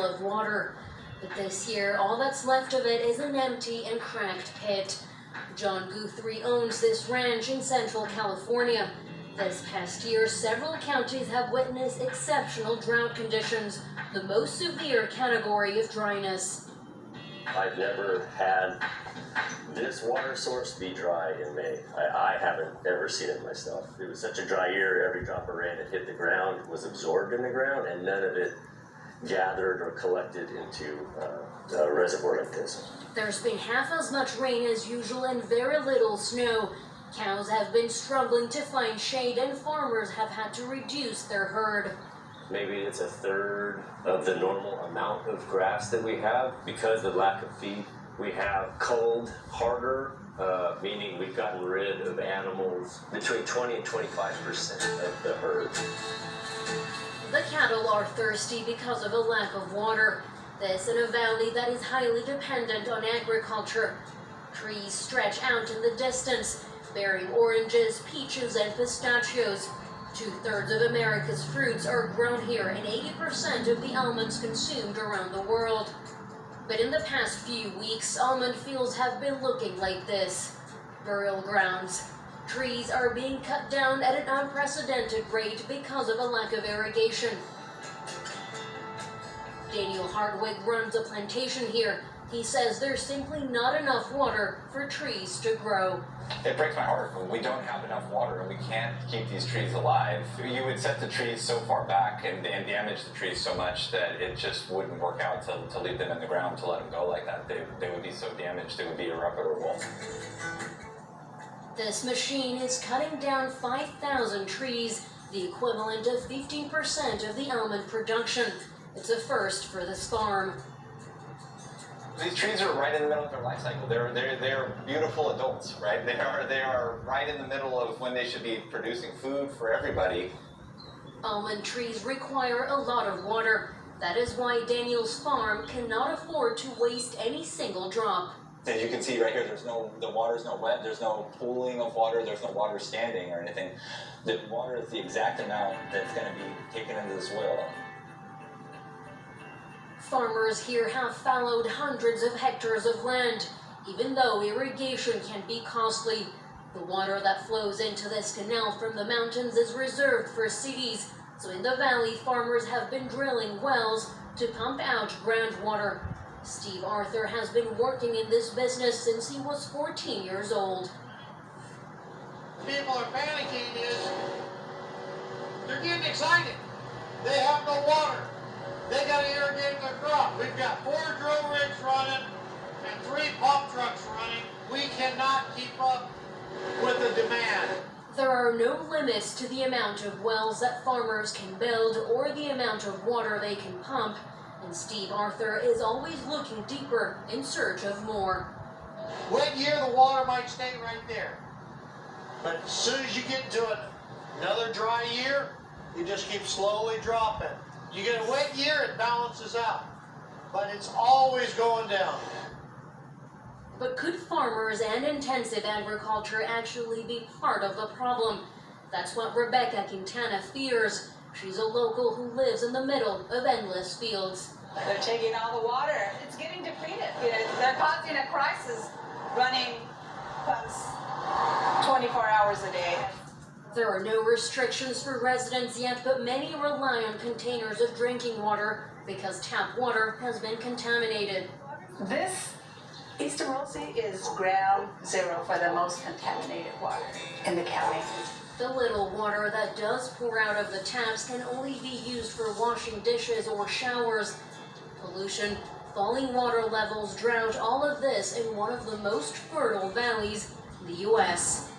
of water. But this year, all that's left of it is an empty and cracked pit. John Guthrie owns this ranch in Central California. This past year, several counties have witnessed exceptional drought conditions, the most severe category of dryness. I've never had this water source be dry in May. I haven't ever seen it myself. It was such a dry year, every drop of rain that hit the ground was absorbed in the ground, and none of it gathered or collected into a reservoir like this. There's been half as much rain as usual and very little snow. Cows have been struggling to find shade, and farmers have had to reduce their herd. Maybe it's a third of the normal amount of grass that we have because of lack of feed. We have culled harder, meaning we've gotten rid of animals between 20 and 25% of the herd. The cattle are thirsty because of a lack of water. This in a valley that is highly dependent on agriculture. Trees stretch out in the distance, bearing oranges, peaches, and pistachios. 2/3 of America's fruits are grown here, and 80% of the almonds consumed around the world. But in the past few weeks, almond fields have been looking like this. Burial grounds. Trees are being cut down at an unprecedented rate because of a lack of irrigation. Daniel Hardwick runs a plantation here. He says there's simply not enough water for trees to grow. It breaks my heart when we don't have enough water and we can't keep these trees alive. You would set the trees so far back and damage the trees so much that it just wouldn't work out to leave them in the ground, to let them go like that. They would be so damaged, it would be irreparable. This machine is cutting down 5,000 trees, the equivalent of 15% of the almond production. It's a first for this farm. These trees are right in the middle of their life cycle. They're beautiful adults, right? They are right in the middle of when they should be producing food for everybody. Almond trees require a lot of water. That is why Daniel's farm cannot afford to waste any single drop. As you can see right here, the water's not wet, there's no pooling of water, there's no water standing or anything. The water is the exact amount that's going to be taken into the soil. Farmers here have fallowed hundreds of hectares of land. Even though irrigation can be costly, the water that flows into this canal from the mountains is reserved for cities. So in the valley, farmers have been drilling wells to pump out groundwater. Steve Arthur has been working in this business since he was 14 years old. People are panicking is they're getting excited. They have no water. They got to irrigate their crop. We've got 4 drill rigs running and 3 pump trucks running. We cannot keep up with the demand. There are no limits to the amount of wells that farmers can build or the amount of water they can pump, and Steve Arthur is always looking deeper in search of more. Wet year, the water might stay right there. But as soon as you get into another dry year, you just keep slowly dropping. You get a wet year, it balances out, but it's always going down. But could farmers and intensive agriculture actually be part of the problem? That's what Rebecca Quintana fears. She's a local who lives in the middle of endless fields. They're taking all the water. It's getting depleted. They're causing a crisis running pumps 24 hours a day. There are no restrictions for residents yet, but many rely on containers of drinking water because tap water has been contaminated. This Eastern Rosie is ground zero for the most contaminated water in the county. The little water that does pour out of the taps can only be used for washing dishes or showers. Pollution, falling water levels, drought, all of this in one of the most fertile valleys in the U.S.